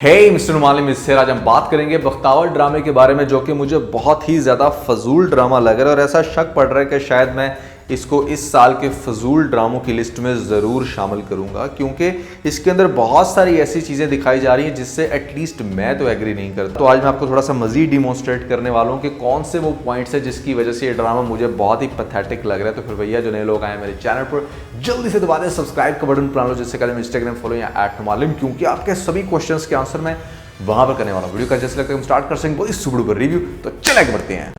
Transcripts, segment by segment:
Mister मालिम, इससे आज हम बात करेंगे बख्तावर ड्रामे के बारे में, जो कि मुझे बहुत ही ज़्यादा फजूल ड्रामा लग रहा है और ऐसा शक पड़ रहा है कि शायद मैं इसको इस साल के फजूल ड्रामों की लिस्ट में ज़रूर शामिल करूंगा, क्योंकि इसके अंदर बहुत सारी ऐसी चीज़ें दिखाई जा रही हैं जिससे एटलीस्ट मैं तो एग्री नहीं करता। तो आज मैं आपको थोड़ा सा मज़ीद डिमॉन्स्ट्रेट करने वाला हूँ कि कौन से वो पॉइंट्स है जिसकी वजह से ये ड्रामा मुझे बहुत ही पैथेटिक लग रहा है। तो फिर भैया जो नए लोग आए मेरे चैनल पर, जल्दी से दबा दें सब्सक्राइब का बटन प्लान लो, जिससे कल इंस्टाग्राम फॉलो या @मालिम, क्योंकि आपके सभी क्वेश्चंस के आंसर मैं वहां पर करने वाला हूं। वीडियो का जैसे लगता है हम स्टार्ट कर सकेंगे बहुत सुबह पर रिव्यू, तो चले आगे बढ़ते हैं।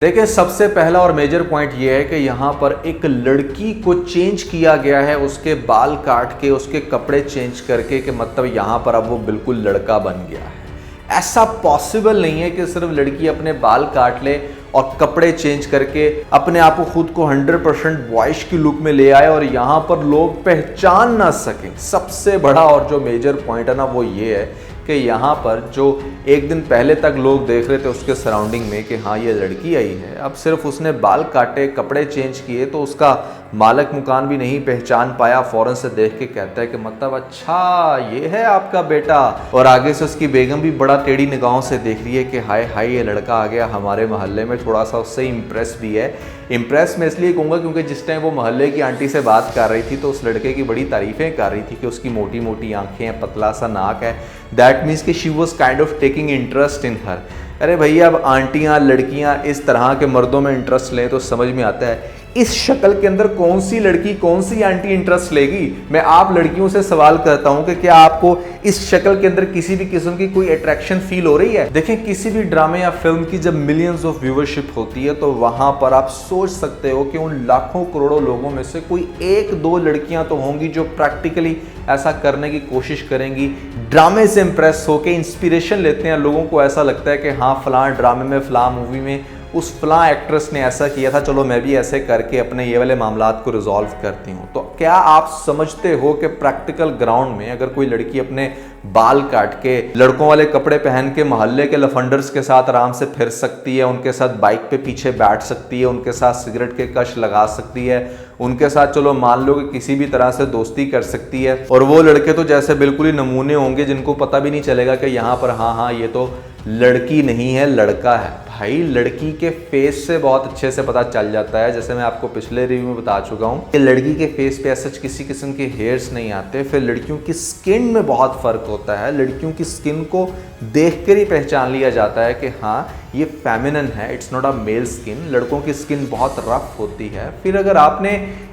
देखिए, सबसे पहला और मेजर पॉइंट ये है कि यहाँ पर एक लड़की को चेंज किया गया है, उसके बाल काट के, उसके कपड़े चेंज करके, कि मतलब यहाँ पर अब वो बिल्कुल लड़का बन गया है। ऐसा पॉसिबल नहीं है कि सिर्फ लड़की अपने बाल काट ले और कपड़े चेंज करके अपने आप को खुद को 100% बॉयज की लुक में ले आए और यहाँ पर लोग पहचान ना सकें। सबसे बड़ा और जो मेजर पॉइंट है ना, वो ये है कि यहाँ पर जो एक दिन पहले तक लोग देख रहे थे उसके सराउंडिंग में कि हाँ ये लड़की आई है, अब सिर्फ उसने बाल काटे, कपड़े चेंज किए तो उसका मालिक मुकान भी नहीं पहचान पाया। फौरन से देख के कहता है कि मतलब अच्छा ये है आपका बेटा, और आगे से उसकी बेगम भी बड़ा टेढ़ी निगाहों से देख रही है कि हाय हाय ये लड़का आ गया हमारे मोहल्ले में, थोड़ा सा उससे इम्प्रेस भी है। इम्प्रेस मैं इसलिए कहूँगा क्योंकि जिस टाइम वो मोहल्ले की आंटी से बात कर रही थी तो उस लड़के की बड़ी तारीफें कर रही थी कि उसकी मोटी मोटी आंखें हैं, पतला सा नाक है। दैट मीन्स कि she was kind of taking interest in her. अरे भैया, अब आंटियां लड़कियां इस तरह के मर्दों में इंटरेस्ट लें तो समझ में आता है इस शक्ल के अंदर कौन सी लड़की, कौन सी आंटी इंटरेस्ट लेगी। मैं आप लड़कियों से सवाल करता हूं कि क्या आपको इस शक्ल के अंदर किसी भी किस्म की कोई अट्रैक्शन फील हो रही है? देखें, किसी भी ड्रामे या फिल्म की जब मिलियंस ऑफ व्यूअरशिप होती है तो वहां पर आप सोच सकते हो कि उन लाखों करोड़ों लोगों में से कोई एक दो लड़कियां तो होंगी जो प्रैक्टिकली ऐसा करने की कोशिश करेंगी। ड्रामे से इंप्रेस होकर इंस्पिरेशन लेते हैं, लोगों को ऐसा लगता है कि हाँ फलां ड्रामे में, फलां मूवी में उस फलां एक्ट्रेस ने ऐसा किया था, चलो मैं भी ऐसे करके अपने ये वाले मामलात को रिजॉल्व करती हूँ। तो क्या आप समझते हो कि प्रैक्टिकल ग्राउंड में अगर कोई लड़की अपने बाल काट के, लड़कों वाले कपड़े पहन के मोहल्ले के लफंडर्स के साथ आराम से फिर सकती है, उनके साथ बाइक पे पीछे बैठ सकती है, उनके साथ सिगरेट के कश लगा सकती है, उनके साथ चलो मान लो कि किसी भी तरह से दोस्ती कर सकती है, और वो लड़के तो जैसे बिल्कुल ही नमूने होंगे जिनको पता भी नहीं चलेगा कि यहाँ पर हाँ ये तो लड़की नहीं है लड़का है। भाई, लड़की के फेस से बहुत अच्छे से पता चल जाता है, जैसे मैं आपको पिछले रिव्यू में बता चुका हूँ कि लड़की के फेस पे ऐसा किसी किस्म के हेयर्स नहीं आते। फिर लड़कियों की स्किन में बहुत फर्क होता है, लड़कियों की स्किन को देखकर ही पहचान लिया जाता है कि हाँ ये फेमिनिन है, it's not a male skin. लड़कों की स्किन बहुत रफ होती है। फिर अगर आपने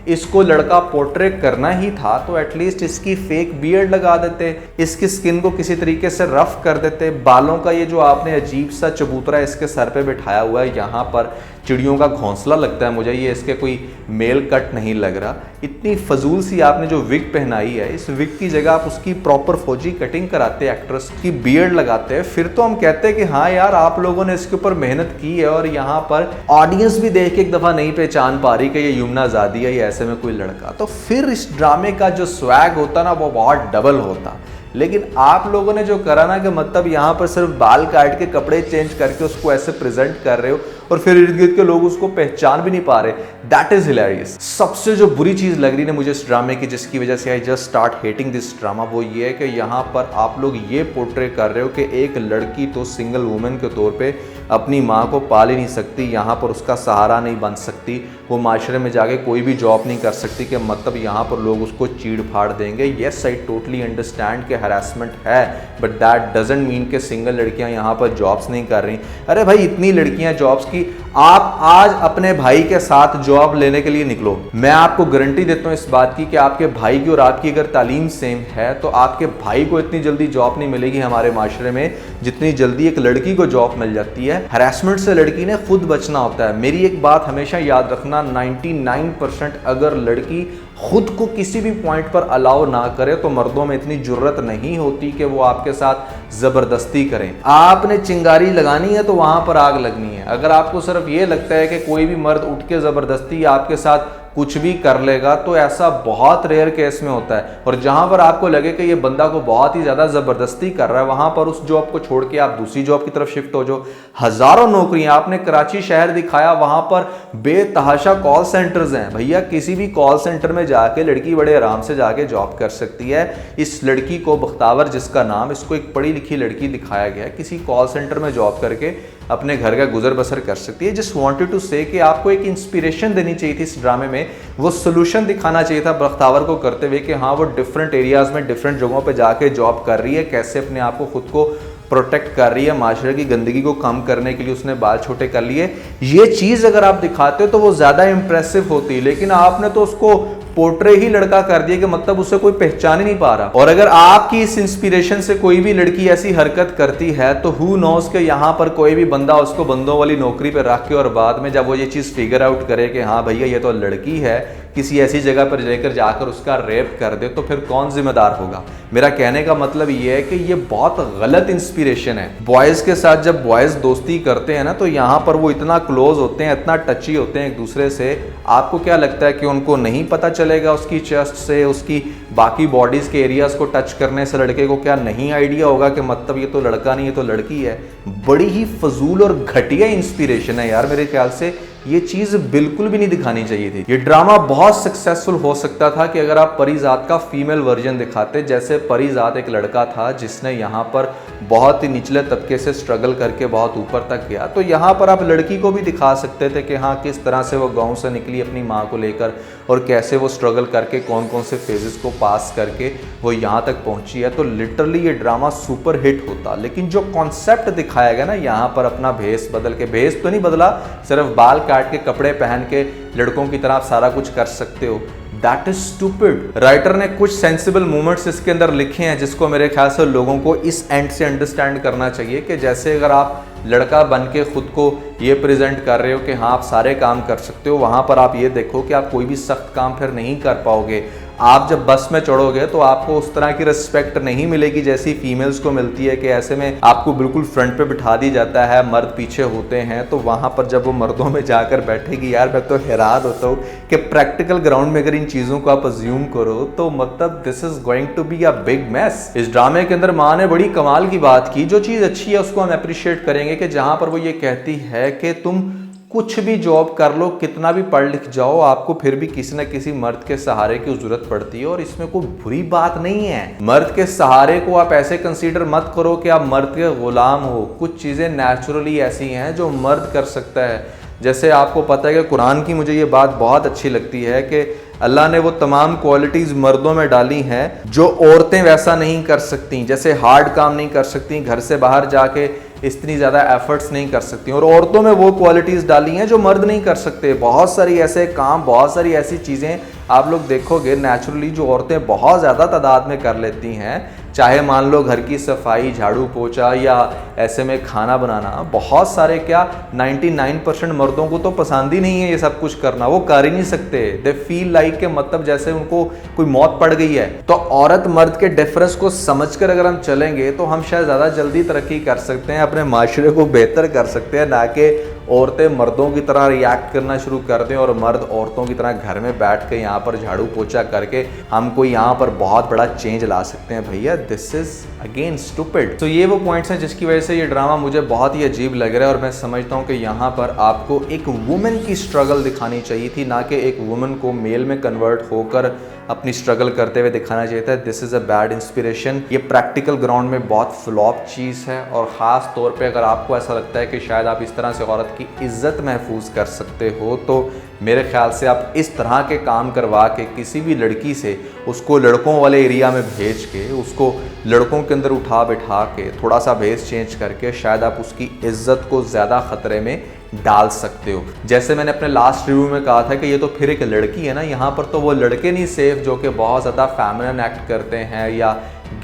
इसको लड़का पोर्ट्रेट करना ही था तो एटलीस्ट इसकी फेक बियर्ड लगा देते, इसकी स्किन को किसी तरीके से रफ कर देते। बालों का ये जो आपने अजीब सा चबूतरा इसके सर पे बिठाया हुआ है, यहाँ पर चिड़ियों का घोंसला लगता है मुझे, ये इसके कोई मेल कट नहीं लग रहा। इतनी फजूल सी आपने जो विग पहनाई है, इस विग की जगह आप उसकी प्रॉपर फौजी कटिंग कराते, एक्ट्रेस की बियर्ड लगाते हैं, फिर तो हम कहते हैं कि हाँ यार आप लोगों ने इसके ऊपर मेहनत की है। और यहाँ पर ऑडियंस भी देख के एक दफा नहीं पहचान पा रही कि ये यमुना आजादी है या ऐसे में कोई लड़का, तो फिर इस ड्रामे का जो स्वैग होता ना वो बहुत डबल होता। लेकिन आप लोगों ने जो करा ना कि मतलब यहाँ पर सिर्फ बाल काट के, कपड़े चेंज करके उसको ऐसे प्रेजेंट कर रहे हो और फिर इर्द गिर्द के लोग उसको पहचान भी नहीं पा रहे, दैट इज हिलेरियस। सबसे जो बुरी चीज लग रही है मुझे इस ड्रामे की, जिसकी वजह से I just start hating this drama, वो ये है कि यहाँ पर आप लोग ये पोर्ट्रे कर रहे हो कि एक लड़की तो सिंगल वुमेन के तौर पे अपनी माँ को पाल ही नहीं सकती, यहाँ पर उसका सहारा नहीं बन सकती, वो माशरे में जाके कोई भी जॉब नहीं कर सकती, कि मतलब यहाँ पर लोग उसको चीड़ फाड़ देंगे। येस, आई टोटली अंडरस्टैंड कि हरासमेंट है, बट दैट डजंट मीन कि सिंगल लड़कियाँ यहाँ पर जॉब्स नहीं कर रही। अरे भाई, इतनी लड़कियाँ जॉब्स की, आप आज अपने भाई के साथ जॉब लेने के लिए निकलो, मैं आपको गारंटी देता हूँ इस बात की कि आपके भाई की और आपकी अगर तालीम सेम है तो आपके भाई को इतनी जल्दी जॉब नहीं मिलेगी हमारे माशरे में जितनी जल्दी एक लड़की को जॉब मिल जाती है। हरासमेंट से लड़की ने खुद बचना होता है। मेरी एक बात हमेशा याद रखना, 99% अगर लड़की खुद को किसी भी पॉइंट पर अलाउ ना करे तो मर्दों में इतनी जुर्रत नहीं होती कि वो आपके साथ जबरदस्ती करें। आपने चिंगारी लगानी है तो वहां पर आग लगनी है। अगर आपको सिर्फ ये लगता है कि कोई भी मर्द उठ के जबरदस्ती आपके साथ कुछ भी कर लेगा, तो ऐसा बहुत रेयर केस में होता है। और जहां पर आपको लगे कि ये बंदा को बहुत ही ज्यादा जबरदस्ती कर रहा है, वहां पर उस जॉब को छोड़ के आप दूसरी जॉब की तरफ शिफ्ट हो जाओ। हजारों नौकरियां, आपने कराची शहर दिखाया, वहां पर बेतहाशा कॉल सेंटर्स हैं भैया। किसी भी कॉल सेंटर में जाके लड़की बड़े आराम से जाके जॉब कर सकती है। इस लड़की को बख्तावर, जिसका नाम, इसको एक पढ़ी लिखी लड़की दिखाया गया, किसी कॉल सेंटर में जॉब करके अपने घर का गुजर बसर कर सकती है। जस्ट वांटेड टू से कि आपको एक इंस्पिरेशन देनी चाहिए थी इस ड्रामे में, वो सोल्यूशन दिखाना चाहिए था बख्तावर को करते हुए कि हाँ वो डिफरेंट एरियाज में डिफरेंट जगहों पे जाके जॉब कर रही है, कैसे अपने आप को खुद को प्रोटेक्ट कर रही है, माशरे की गंदगी को कम करने के लिए उसने बाल छोटे कर लिए। ये चीज अगर आप दिखाते हो तो वो ज्यादा इंप्रेसिव होती, लेकिन आपने तो उसको पोर्ट्रे ही लड़का कर दिया कि मतलब उसे कोई पहचान ही नहीं पा रहा। और अगर आपकी इस इंस्पिरेशन से कोई भी लड़की ऐसी हरकत करती है तो हु नोस के यहाँ पर कोई भी बंदा उसको बंदों वाली नौकरी पे रख के और बाद में जब वो ये चीज फिगर आउट करे कि हाँ भैया ये तो लड़की है, किसी ऐसी जगह पर लेकर जाकर उसका रेप कर दे, तो फिर कौन जिम्मेदार होगा। मेरा कहने का मतलब ये है कि ये बहुत गलत इंस्पिरेशन है। बॉयज के साथ जब बॉयज दोस्ती करते हैं ना, तो यहाँ पर वो इतना क्लोज होते हैं, इतना टची होते हैं एक दूसरे से। आपको क्या लगता है कि उनको नहीं पता चलेगा उसकी चेस्ट से, उसकी बाकी बॉडीज के एरियाज को टच करने से लड़के को क्या नहीं आइडिया होगा कि मतलब ये तो लड़का नहीं, ये तो लड़की है। बड़ी ही फजूल और घटिया इंस्पिरेशन है यार। मेरे ख्याल से ये चीज बिल्कुल भी नहीं दिखानी चाहिए थी। ये ड्रामा बहुत सक्सेसफुल हो सकता था कि अगर आप परिजात का फीमेल वर्जन दिखाते। जैसे परिजात एक लड़का था जिसने यहाँ पर बहुत ही निचले तबके से स्ट्रगल करके बहुत ऊपर तक गया, तो यहाँ पर आप लड़की को भी दिखा सकते थे कि हाँ किस तरह से वो गांव से निकली अपनी माँ को लेकर और कैसे वो स्ट्रगल करके कौन कौन से फेजेस को पास करके वो यहाँ तक पहुंची है। तो लिटरली ये ड्रामा सुपर हिट होता। लेकिन जो कॉन्सेप्ट दिखाया गया ना यहाँ पर, अपना भेस बदल के, भेस तो नहीं बदला, सिर्फ बाल काट के कपड़े पहन के लड़कों की तरह आप सारा कुछ कर सकते हो, दैट इज स्टूपिड। राइटर ने कुछ सेंसिबल मोमेंट्स इसके अंदर लिखे हैं जिसको मेरे ख्याल से लोगों को इस एंड से अंडरस्टैंड करना चाहिए कि जैसे अगर आप लड़का बन के खुद को ये प्रेजेंट कर रहे हो कि हाँ आप सारे काम कर सकते हो, वहां पर आप ये देखो कि आप कोई भी सख्त काम फिर नहीं कर पाओगे। आप जब बस में चढ़ोगे तो आपको उस तरह की रिस्पेक्ट नहीं मिलेगी जैसी फीमेल्स को मिलती है कि ऐसे में आपको बिल्कुल फ्रंट पे बिठा दी जाता है, मर्द पीछे होते हैं। तो वहां पर जब वो मर्दों में जाकर बैठेगी, यार मैं तो हैरान होता हूँ कि प्रैक्टिकल ग्राउंड में अगर इन चीजों को आप अज्यूम करो तो मतलब this is going to be a big mess. इस ड्रामे के अंदर माँ ने बड़ी कमाल की बात की। जो चीज अच्छी है उसको हम अप्रिशिएट करेंगे कि जहां पर वो ये कहती है कि तुम कुछ भी जॉब कर लो, कितना भी पढ़ लिख जाओ, आपको फिर भी किसी न किसी मर्द के सहारे की जरूरत पड़ती है। और इसमें कोई बुरी बात नहीं है। मर्द के सहारे को आप ऐसे कंसीडर मत करो कि आप मर्द के गुलाम हो। कुछ चीजें नेचुरली ऐसी हैं जो मर्द कर सकता है। जैसे आपको पता है कि कुरान की मुझे ये बात बहुत अच्छी लगती है कि अल्लाह ने वो तमाम क्वालिटीज मर्दों में डाली हैं जो औरतें वैसा नहीं कर सकती। जैसे हार्ड काम नहीं कर सकती, घर से बाहर जाके इतनी ज़्यादा एफर्ट्स नहीं कर सकती, और औरतों में वो क्वालिटीज़ डाली हैं जो मर्द नहीं कर सकते। बहुत सारी ऐसे काम, बहुत सारी ऐसी चीज़ें आप लोग देखोगे नेचुरली जो औरतें बहुत ज़्यादा तादाद में कर लेती हैं। चाहे मान लो घर की सफाई, झाड़ू पोछा या ऐसे में खाना बनाना, बहुत सारे क्या 99% मर्दों को तो पसंद ही नहीं है ये सब कुछ करना, वो कर ही नहीं सकते। दे फील लाइक के मतलब जैसे उनको कोई मौत पड़ गई है। तो औरत मर्द के डिफरेंस को समझकर अगर हम चलेंगे तो हम शायद ज़्यादा जल्दी तरक्की कर सकते हैं, अपने माशरे को बेहतर कर सकते हैं, ना कि औरतें मर्दों की तरह रिएक्ट करना शुरू कर दें और मर्द औरतों की तरह घर में बैठ के यहाँ पर झाड़ू पोछा करके हम कोई यहाँ पर बहुत बड़ा चेंज ला सकते हैं। भैया दिस इज अगेन स्टूपिड। तो ये वो पॉइंट्स हैं जिसकी वजह से ये ड्रामा मुझे बहुत ही अजीब लग रहा है। और मैं समझता हूँ कि यहाँ पर आपको एक वुमेन की स्ट्रगल दिखानी चाहिए थी, ना कि एक वुमेन को मेल में कन्वर्ट होकर अपनी स्ट्रगल करते हुए दिखाना चाहिए था। This is a bad inspiration. ये प्रैक्टिकल ग्राउंड में बहुत फ्लॉप चीज़ है। और ख़ास तौर पे अगर आपको ऐसा लगता है कि शायद आप इस तरह से औरत की इज्जत महफूज कर सकते हो, तो मेरे ख्याल से आप इस तरह के काम करवा के किसी भी लड़की से उसको लड़कों वाले एरिया में भेज के, उसको लड़कों के अंदर उठा बिठा के, थोड़ा सा भेस चेंज करके शायद आप उसकी इज्जत को ज़्यादा ख़तरे में डाल सकते हो। जैसे मैंने अपने लास्ट रिव्यू में कहा था कि ये तो फिर एक लड़की है ना, यहाँ पर तो वो लड़के नहीं सेफ जो कि बहुत ज़्यादा फेमिनिन एक्ट करते हैं या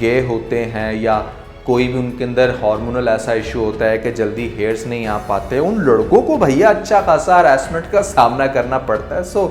गे होते हैं या कोई भी उनके अंदर हार्मोनल ऐसा इशू होता है कि जल्दी हेयर्स नहीं आ पाते। उन लड़कों को भैया अच्छा खासा हरासमेंट का सामना करना पड़ता है। सो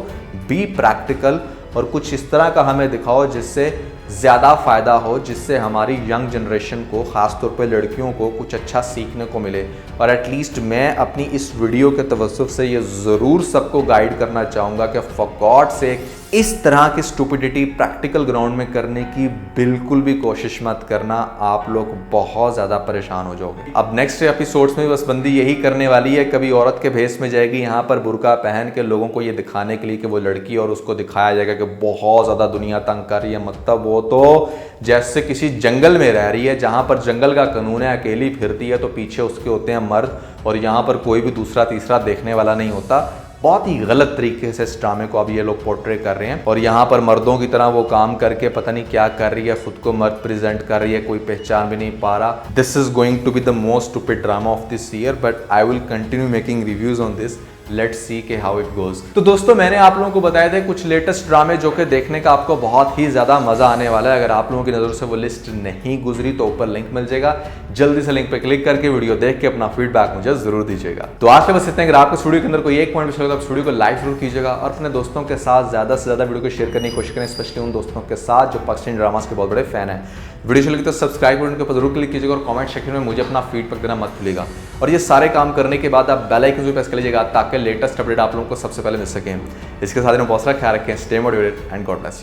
बी प्रैक्टिकल और कुछ इस तरह का हमें दिखाओ जिससे ज़्यादा फ़ायदा हो, जिससे हमारी यंग जनरेशन को, ख़ास तौर पे लड़कियों को कुछ अच्छा सीखने को मिले। और एटलीस्ट मैं अपनी इस वीडियो के तवज्जुह से ये ज़रूर सबको गाइड करना चाहूँगा कि फॉर गॉड सेक इस तरह की स्टुपिडिटी प्रैक्टिकल ग्राउंड में करने की बिल्कुल भी कोशिश मत करना, आप लोग बहुत ज़्यादा परेशान हो जाओगे। अब नेक्स्ट एपिसोड्स में बस बंदी यही करने वाली है, कभी औरत के भेस में जाएगी यहाँ पर बुर्का पहन के लोगों को ये दिखाने के लिए कि वो लड़की, और उसको दिखाया जाएगा कि बहुत ज़्यादा दुनिया तंग कर रही है। मतलब वो तो जैसे किसी जंगल में रह रही है, जहाँ पर जंगल का कानून है, अकेली फिरती है तो पीछे उसके होते हैं मर्द, और यहाँ पर कोई भी दूसरा तीसरा देखने वाला नहीं होता। बहुत ही गलत तरीके से इस ड्रामे को अब ये लोग पोर्ट्रे कर रहे हैं, और यहाँ पर मर्दों की तरह वो काम करके पता नहीं क्या कर रही है, खुद को मर्द प्रेजेंट कर रही है, कोई पहचान भी नहीं पा रहा। This is going to be the most stupid drama of this year, but I will continue making reviews on this. Let's see के हाउ इट गोज। तो दोस्तों, मैंने आप लोगों को बताए थे कुछ लेटेस्ट ड्रामे जो कि देखने का आपको बहुत ही ज्यादा मजा आने वाला है। अगर आप लोगों की नजर से वो लिस्ट नहीं गुजरी तो ऊपर लिंक मिल जाएगा, जल्दी से लिंक पे क्लिक करके वीडियो देख के अपना फीडबैक मुझे जरूर दीजिएगा। तो आज के बस इतने। अगर आपको वीडियो के अंदर कोई एक पॉइंट भी लगा तो वीडियो को लाइक जरूर कीजिएगा, और अपने दोस्तों के साथ ज्यादा से ज्यादा वीडियो को शेयर करने की कोशिश करें, स्पेशली उन दोस्तों के साथ जो पाकिस्तानी ड्रामास के बहुत बड़े फैन हैं। वीडियो अच्छी लगी तो सब्सक्राइब बटन के ऊपर जरूर क्लिक कीजिएगा, और कमेंट सेक्शन में मुझे अपना फीडबैक देना मत भूलिएगा। और ये सारे काम करने के बाद आप बेल आइकन भी प्रेस कर लीजिएगा ताकि लेटेस्ट अपडेट आप लोगों को सबसे पहले मिल सकें। इसके साथ ही बहुत सारा ख्याल रखें। Stay motivated and God bless you.